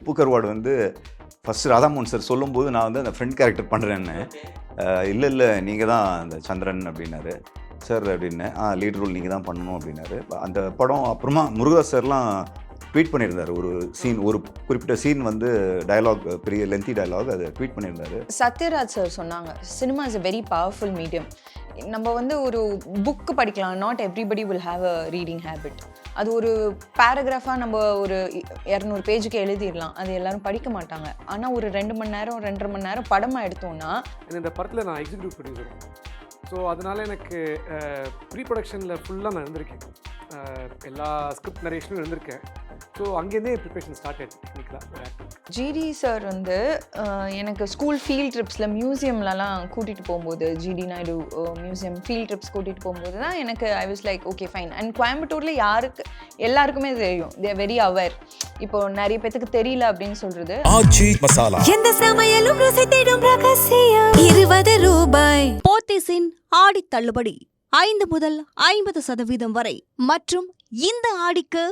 பூக்கர்வாடு வந்து first Radhamohan sir சொல்லும்போது நான் வந்து அந்த ஃப்ரெண்ட் கேரக்டர் பண்ணுறேன்னு, இல்லை நீங்கள் தான் அந்த சந்திரன் அப்படின்னாரு. சார் அப்படின்னேன், லீட் ரோல் நீங்கள் தான் பண்ணணும் அப்படின்னாரு. அந்த படம் அப்புறமா முருகதாஸ் சார்லாம் ட்வீட் பண்ணியிருந்தார். ஒரு சீன், ஒரு குறிப்பிட்ட சீன் வந்து டயலாக், பெரிய லென்த்தி டயலாக், அதை ட்வீட் பண்ணியிருந்தாரு. சத்யராஜ் சார் சொன்னாங்க, cinema is a very powerful medium. நம்ம வந்து ஒரு புக்கு படிக்கலாம், not everybody will have a reading habit. அது ஒரு பேராகிராஃபாக நம்ம ஒரு 200 பேஜுக்கு எழுதிடலாம், அது எல்லாரும் படிக்க மாட்டாங்க. ஆனால் ஒரு 2 மணி நேரம் 2.5 மணி நேரம் படமாக எடுத்தோம்னா. இந்த படத்தில் நான் எக்ஸிக்யூட்டிவ் ப்ரொடியூசர். ஸோ அதனால் எனக்கு ப்ரீ ப்ரொடக்ஷனில் ஃபுல்லாக நான் இருந்திருக்கேன். எல்லா ஸ்கிரிப்ட் நரேஷனும் இருந்திருக்கேன். ஸோ அங்கேருந்தே ப்ரிப்பரேஷன் ஸ்டார்ட் ஆகிடுச்சு டெக்னிக்கலாக. ஜிடி சார் வந்து எனக்கு ஸ்கூல் ஃபீல்ட் ட்ரிப்ஸில் மியூசியம்லலாம் கூட்டிகிட்டு போகும்போது, GD Naidu museum field trips கூட்டிகிட்டு போகும்போது தான் எனக்கு I was like okay fine. And கோயம்புத்தூரில் எல்லாருக்குமே தெரியும், தே ஆர் வெரி அவேர். இப்போ நிறைய பேத்துக்கு தெரியல அப்படின்னு சொல்றது. எந்த சமையலும் ருசி தேடும் ரகசியம் 20 ரூபாய். போத்தீஸின் ஆடி தள்ளுபடி 5 முதல் 50% வரை மற்றும் இந்த ஆடிக்கு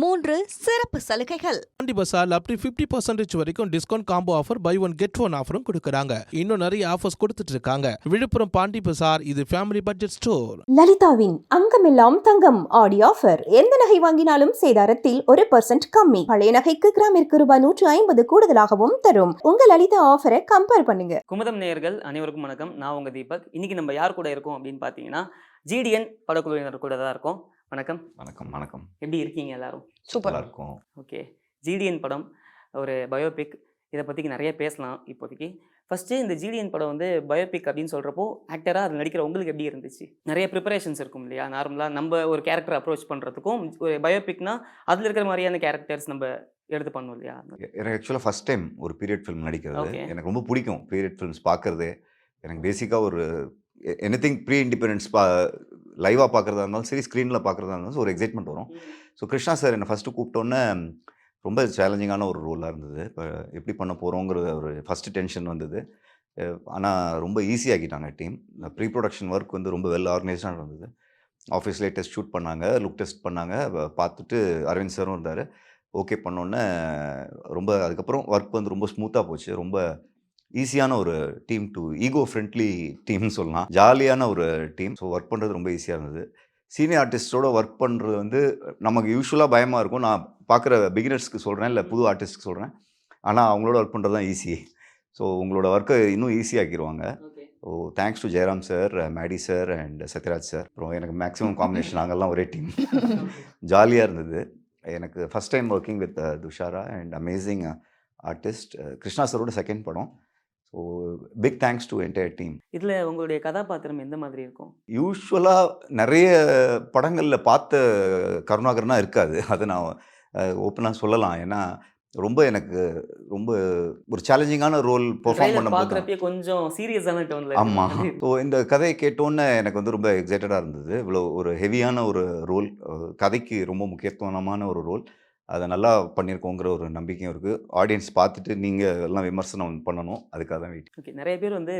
3 சிறப்பு சலுகைகள். பாண்டி பசார் அப் டு 50% வரைக்கும் discount combo offer, buy one get one ஆஃபரும் கொடுக்கறாங்க. இன்னும் நிறைய ஆஃபர்ஸ் கொடுத்துட்டு இருக்காங்க. விழுப்புரம் பாண்டி பசார், இது ஃபேமிலி பட்ஜெட் ஸ்டோர். லலிதாவின் அங்கமெல்லாம் தங்கம் ஆடி ஆஃபர். எந்த நகை வாங்கினாலும் சேதாரத்தில் 1% கம்மி. பழைய நகைக்கு கிராமிற்கு ரூபாய் 150 கூடுதலாகவும் தரும். உங்க லலிதா ஆஃபரை கம்பேர் பண்ணுங்க. குமுதம் நேயர்கள் அனைவருக்கும் வணக்கம். நான் உங்க தீபக். இன்னைக்கு நம்ம யார் கூட இருக்கோம் அப்படின்னு பார்த்தீங்கன்னா, ஜிடிஎன் படக்குழுவினர் கூட தான் இருக்கோம். வணக்கம். வணக்கம். வணக்கம். எப்படி இருக்கீங்க எல்லாரும்? சூப்பராக இருக்கும். ஓகே, ஜிடிஎன் படம் ஒரு பயோபிக். இதை பற்றி நிறைய பேசலாம் இப்போதைக்கு. ஃபஸ்ட்டு இந்த ஜிடிஎன் படம் வந்து பயோபிக் அப்படின்னு சொல்கிறப்போ, ஆக்டராக அது நடிக்கிற உங்களுக்கு எப்படி இருந்துச்சு? நிறைய ப்ரிப்பரேஷன்ஸ் இருக்கும் இல்லையா? நார்மலாக நம்ம ஒரு கேரக்டர் அப்ரோச் பண்ணுறதுக்கும், ஒரு பயோபிக்னா அதில் இருக்கிற மாதிரியான கேரக்டர்ஸ் நம்ம எடுத்து பண்ணோம் இல்லையா? எனக்கு ஆக்சுவலாக ஃபஸ்ட் டைம் ஒரு பீரியட் ஃபிலிம் நடிக்கிறது. Okay. எனக்கு ரொம்ப பிடிக்கும் பீரியட் ஃபிலிம்ஸ் பார்க்குறது. எனக்கு பேசிக்காக ஒரு எனிதிங் ப்ரீ இண்டிபெண்டன்ஸ் லைவாக பார்க்குறதா இருந்தாலும் சரி, ஸ்க்ரீனில் பார்க்குறதா இருந்தாலும் ஒரு எக்ஸைட்மெண்ட் வரும். ஸோ கிருஷ்ணா சார் என்னை ஃபஸ்ட்டு கூப்பிட்டோன்னே ரொம்ப சேலஞ்சிங்கான ஒரு ரோலாக இருந்தது. இப்போ எப்படி பண்ண போகிறோங்கிற ஒரு ஃபஸ்ட்டு டென்ஷன் வந்தது. ஆனால் ரொம்ப ஈஸியாகிட்டாங்க டீம். ப்ரீ ப்ரொடக்ஷன் ஒர்க் வந்து ரொம்ப வெல் ஆர்கனைஸ்டாக இருந்தது. ஆஃபீஸ்லேயே டெஸ்ட் ஷூட் பண்ணாங்க, லுக் டெஸ்ட் பண்ணாங்க. பார்த்துட்டு அரவிந்த் சாரும் இருந்தார். ஓகே பண்ணோன்னே ரொம்ப அதுக்கப்புறம் ஒர்க் வந்து ரொம்ப ஸ்மூத்தாக போச்சு. ரொம்ப ஈஸியான ஒரு டீம், டு ஈகோ ஃப்ரெண்ட்லி டீம்னு சொல்லலாம். ஜாலியான ஒரு டீம். ஸோ ஒர்க் பண்ணுறது ரொம்ப ஈஸியாக இருந்தது. சீனியர் ஆர்டிஸ்ட்டோட ஒர்க் பண்ணுறது வந்து நமக்கு யூஸ்வலாக பயமாக இருக்கும். நான் பார்க்குற பிகினர்ஸ்க்கு சொல்கிறேன், இல்லை புது ஆர்டிஸ்ட்க்கு சொல்கிறேன். ஆனால் அவங்களோட ஒர்க் பண்ணுறது தான் ஈஸி. ஸோ உங்களோட ஒர்க்கை இன்னும் ஈஸியாக்கிடுவாங்க. So thanks to Jayaram sir, Maddy sir and Sathyaraj sir. அப்புறம் எனக்கு மேக்ஸிமம் காம்பினேஷன் நாங்கள்லாம் ஒரே டீம். ஜாலியாக இருந்தது. எனக்கு first time working with Thushara and amazing artist. Krishna சாரோட செகண்ட் படம். So big thanks to entire team. இதில் உங்களுடைய கதாபாத்திரம் எந்த மாதிரி இருக்கும்? யூஸ்வலாக நிறைய படங்களில் பார்த்த கருணாகரனா இருக்காது. அதை நான் ஓப்பனாக சொல்லலாம். ஏன்னா எனக்கு ரொம்ப ஒரு சேலஞ்சிங்கான ரோல் பெர்ஃபார்ம் பண்ண பார்க்குறப்பே கொஞ்சம் சீரியஸான டோன்ல. ஆமாம். ஸோ இந்த கதையை கேட்டோன்னே எனக்கு வந்து ரொம்ப எக்ஸைட்டடாக இருந்தது. இவ்வளோ ஒரு ஹெவியான ஒரு ரோல், கதைக்கு ரொம்ப முக்கியத்துவமான ஒரு ரோல், அதை நல்லா பண்ணியிருக்கோங்கிற ஒரு நம்பிக்கையும் இருக்குது. ஆடியன்ஸ் பார்த்துட்டு நீங்கள் எல்லாம் விமர்சனம் பண்ணணும், அதுக்காக தான் வெயிட். ஓகே, நிறைய பேர் வந்து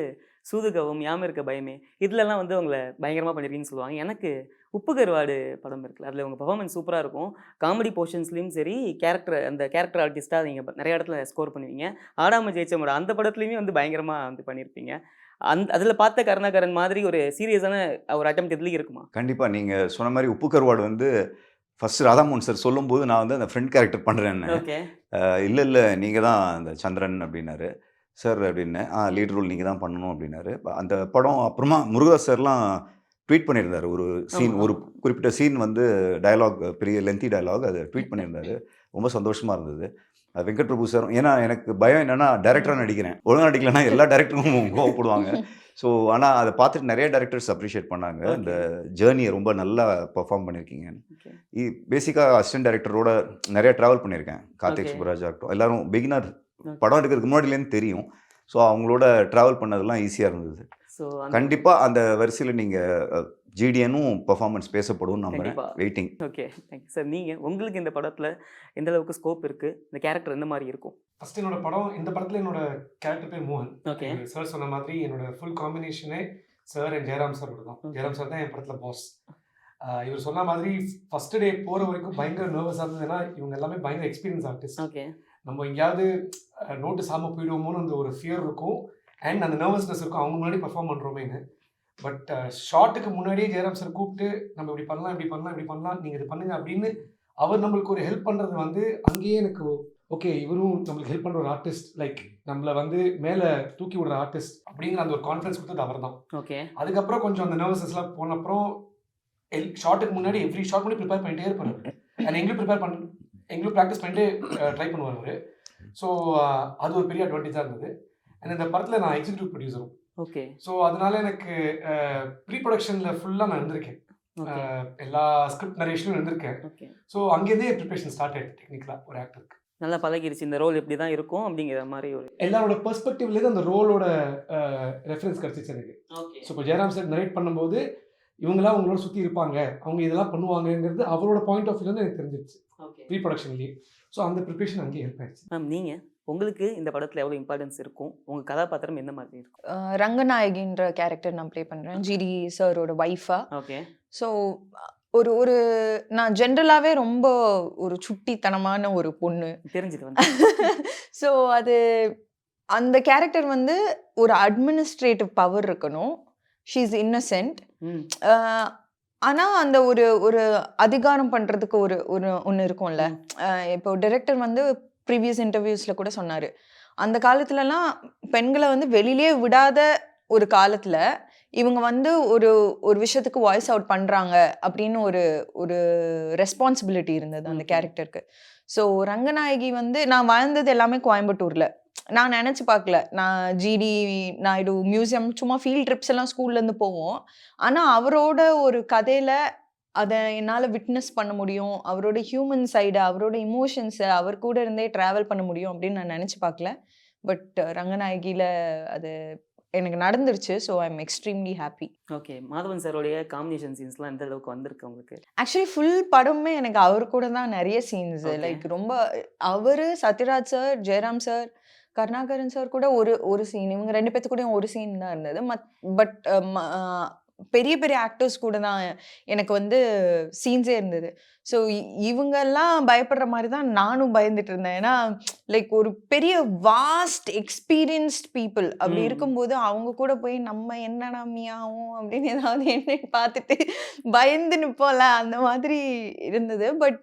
சூதுகவும் யாம இருக்க பயமே இதுலலாம் வந்து உங்களை பயங்கரமாக பண்ணியிருக்கீங்கன்னு சொல்லுவாங்க. எனக்கு உப்பு கருவாடு படம் இருக்குல்ல, அதில் உங்கள் பர்ஃபார்மன்ஸ் சூப்பராக இருக்கும். காமெடி போர்ஷன்ஸ்லேயும் சரி, அந்த கேரக்டர் ஆர்டிஸ்ட்டாக நீங்கள் நிறைய இடத்துல ஸ்கோர் பண்ணுவீங்க. ஆடாம ஜெயிச்சமோட அந்த படத்துலையுமே வந்து பயங்கரமாக வந்து பண்ணியிருப்பீங்க. அதில் பார்த்த கருணாகரன் மாதிரி ஒரு சீரியஸான ஒரு அட்டெம்ப்ட் இதுலேயும் இருக்குமா? கண்டிப்பாக. நீங்கள் சொன்ன மாதிரி உப்பு கருவாடு வந்து ஃபஸ்ட்டு ராதாமோகன் சார் சொல்லும்போது நான் வந்து அந்த ஃப்ரெண்ட் கேரக்டர் பண்ணுறேன்னு, ஓகே இல்லை நீங்கள் தான் அந்த சந்திரன் அப்படின்னாரு. சார் அப்படின்னேன், லீட் ரோல் நீங்கள் தான் பண்ணணும் அப்படின்னாரு. அந்த படம் அப்புறமா முருகதாஸ் சார்லாம் ட்வீட் பண்ணியிருந்தார். ஒரு சீன், ஒரு குறிப்பிட்ட சீன் வந்து டயலாக், பெரிய லென்த்தி டயலாக், அதை ட்வீட் பண்ணியிருந்தார். ரொம்ப சந்தோஷமாக இருந்தது. வெங்கட் பிரபு சாரும், ஏன்னா எனக்கு பயம் என்னென்னா டைரக்டராக நடிக்கிறேன், ஒழுங்காக நடிக்கலைன்னா எல்லா டேரக்டரும் கோவப்படுவாங்க. ஸோ ஆனால் அதை பார்த்துட்டு நிறைய டேரக்டர்ஸ் அப்ரிஷியேட் பண்ணாங்க. இந்த ஜேர்னியை ரொம்ப நல்லா பெர்ஃபார்ம் பண்ணியிருக்கீங்க. பேசிக்காக அசிஸ்டன்ட் டைரக்டரோட நிறைய ட்ராவல் பண்ணியிருக்கேன். கார்த்திக் சுப்ராஜ் ஆகட்டும், எல்லாரும் பிகினர், படம் எடுக்கிறதுக்கு முன்னாடிலேருந்து தெரியும். ஸோ அவங்களோட ட்ராவல் பண்ணதெல்லாம் ஈஸியாக இருந்தது. ஸோ கண்டிப்பாக அந்த வரிசையில் நீங்கள் ஜிடிஎனும் பெர்ஃபார்மன்ஸ் பேசப்படும் நம்புறேன். வெயிட்டிங். Okay, thank you sir. நீங்கள் உங்களுக்கு இந்த படத்தில் எந்த அளவுக்கு ஸ்கோப் இருக்குது? இந்த கேரக்டர் எந்த மாதிரி இருக்கும்? ஃபஸ்ட் இந்த படத்தில் என்னோட கேரக்டர் பேர் மோகன். ஓகே, சார் சொன்ன மாதிரி என்னோட ஃபுல் காம்பினேஷனே சார் அண்ட் ஜெயராம் சார் தான். ஜெயராம் சார் தான் என் படத்தில் பாஸ். இவர் சொன்ன மாதிரி ஃபஸ்ட் டே போகிற வரைக்கும் பயங்கர நர்வஸாக இருந்தது. ஏன்னா இவங்க எல்லாமே பயங்கர எக்ஸ்பீரியன்ஸ் ஆர்டிஸ்ட். ஓகே, நம்ம எங்கேயாவது நோட்டீஸ் ஆகாமல் போயிடுவோமோன்னு அந்த ஒரு ஃபியர் இருக்கும் அண்ட் அந்த நர்வஸ்னஸ் இருக்கும் அவங்க முன்னாடி பர்ஃபார்ம் பண்ணுறோமேன்னு. பட் ஷார்ட்டுக்கு முன்னாடியே ஜெயராம் சார் கூப்பிட்டு நம்ம இப்படி பண்ணலாம் நீங்கள் இது பண்ணுங்க அப்படின்னு அவர் நம்மளுக்கு ஒரு ஹெல்ப் பண்ணுறது வந்து அங்கேயே எனக்கு ஓகே இவரும் நம்மளுக்கு ஹெல்ப் பண்ணுற ஒரு ஆர்டிஸ்ட், லைக் நம்மளை வந்து மேலே தூக்கி விடுற ஆர்டிஸ்ட் அப்படிங்கிற அந்த ஒரு கான்ஃபிடன்ஸ் கொடுத்தது அவர் தான். ஓகே. அதுக்கப்புறம் கொஞ்சம் அந்த நர்வஸ்னஸ்லாம் போனப்புறம் ஷார்ட்டுக்கு முன்னாடி எவ்ரி ஷார்ட் பண்ணி ப்ரிப்பேர் பண்ணிட்டே இருப்பார். அண்ட் எங்களும் ப்ராக்டிஸ் பண்ணிட்டு ட்ரை பண்ணுவார் அவர். ஸோ அது ஒரு பெரிய அட்வான்டேஜாக இருந்தது. அண்ட் இந்த படத்தில் நான் எக்ஸிக்யூட்டிவ் ப்ரொடியூசரும். ஓகே. ஸோ அதனால எனக்கு ப்ரீ ப்ரொடக்ஷனில் ஃபுல்லாக நான் இருந்திருக்கேன். எல்லா ஸ்கிரிப்ட் நரேஷனும் இருந்திருக்கேன். ஓகே. ஸோ அங்கேருந்தே ப்ரிப்பரேஷன் ஸ்டார்ட் ஆகிடுது டெக்னிக்கலாக ஒரு ஆக்டருக்கு. நல்லா பழகிடுச்சு இந்த ரோல் எப்படி தான் இருக்கும் அப்படிங்கிற மாதிரி ஒரு எல்லாரோட பெர்ஸ்பெக்டிவ்லேருந்து அந்த ரோலோட ரெஃபரன்ஸ் கிடச்சிச்சு எனக்கு. ஓகே. ஸோ இப்போ ஜெயராம் சார் நரேட் பண்ணும்போது இவங்களாம் அவங்களோட சுற்றி இருப்பாங்க, அவங்க இதெல்லாம் பண்ணுவாங்கங்கிறது அவரோட பாயிண்ட் ஆஃப் வியூலேருந்து எனக்கு தெரிஞ்சிருச்சு ஓகே. ப்ரீ ப்ரொடக்ஷன்லேயே. ஸோ அந்த ப்ரிப்பரேஷன் அங்கேயே ஹெல்ப் ஆயிடுச்சு. மேம் நீங்கள் உங்களுக்கு இந்த படத்தில் எவ்வளோ இம்பார்ட்டன்ஸ் இருக்கும், உங்கள் கதாபாத்திரம் எந்த மாதிரி இருக்கும்? ரங்கநாயகின்ற கேரக்டர் நான் ப்ளே பண்ணுறேன், ஜிடி சாரோட ஒய்ஃபாக. ஓகே. ஸோ ஒரு ஒரு நான் ஜென்ரலாகவே ரொம்ப ஒரு சுட்டித்தனமான ஒரு பொண்ணு. தெரிஞ்சுது வந்து. ஸோ அது அந்த கேரக்டர் வந்து ஒரு அட்மினிஸ்ட்ரேட்டிவ் பவர் இருக்கணும். She is Innocent. ஆனால் அந்த ஒரு ஒரு அதிகாரம் பண்ணுறதுக்கு ஒரு ஒரு ஒன்று இருக்கும்ல. இப்போ டைரக்டர் வந்து ப்ரீவியஸ் இன்டர்வியூஸில் கூட சொன்னார், அந்த காலத்துலலாம் பெண்களை வந்து வெளியிலே விடாத ஒரு காலத்தில் இவங்க வந்து ஒரு ஒரு விஷயத்துக்கு வாய்ஸ் அவுட் பண்ணுறாங்க அப்படின்னு ஒரு ஒரு ரெஸ்பான்சிபிலிட்டி இருந்தது அந்த கேரக்டருக்கு. ஸோ ரங்கநாயகி வந்து நான் வாழ்ந்தது எல்லாமே கோயம்புத்தூரில். நான் நினச்சி பார்க்கல, நான் ஜிடி நாயுடு மியூசியம் சும்மா ஃபீல்ட் ட்ரிப்ஸ் எல்லாம் ஸ்கூல்லேருந்து போவோம். ஆனால் அவரோட ஒரு கதையில் அதை என்னால் விட்னஸ் பண்ண முடியும், அவரோட ஹியூமன் சைடு, அவரோட இமோஷன்ஸை அவர் கூட இருந்தே ட்ராவல் பண்ண முடியும் அப்படின்னு நான் நினச்சி பார்க்கல. பட் ரங்கநாயகியில் அது எனக்கு நடந்துருச்சு. So I am extremely happy. Okay. Madhavan சாரோடைய காம்பினேஷன் சீன்ஸ்லாம் எந்த அளவுக்கு வந்திருக்கு உங்களுக்கு? ஆக்சுவலி ஃபுல் படமே எனக்கு அவர் கூட தான் நிறைய சீன்ஸ். லைக் ரொம்ப அவர், Sathyaraj sir, Jayaram sir, Karunakaran sir கூட ஒரு ஒரு சீன், இவங்க 2 பேர்த்து கூடயும் ஒரு சீன் தான் இருந்தது. பட் பெரிய பெரிய ஆக்டர்ஸ் கூட தான் எனக்கு வந்து சீன்ஸே இருந்தது. ஸோ இவங்கெல்லாம் பயப்படுற மாதிரி தான் நானும் பயந்துட்டு இருந்தேன். ஏன்னா லைக் ஒரு பெரிய வாஸ்ட் எக்ஸ்பீரியன்ஸ்ட் பீப்புள் அப்படி இருக்கும்போது அவங்க கூட போய் நம்ம என்னடா மியாவும் அப்படின்னு ஏதாவது என்ன பார்த்துட்டு பயந்து நிற்போம்ல, அந்த மாதிரி இருந்தது. பட்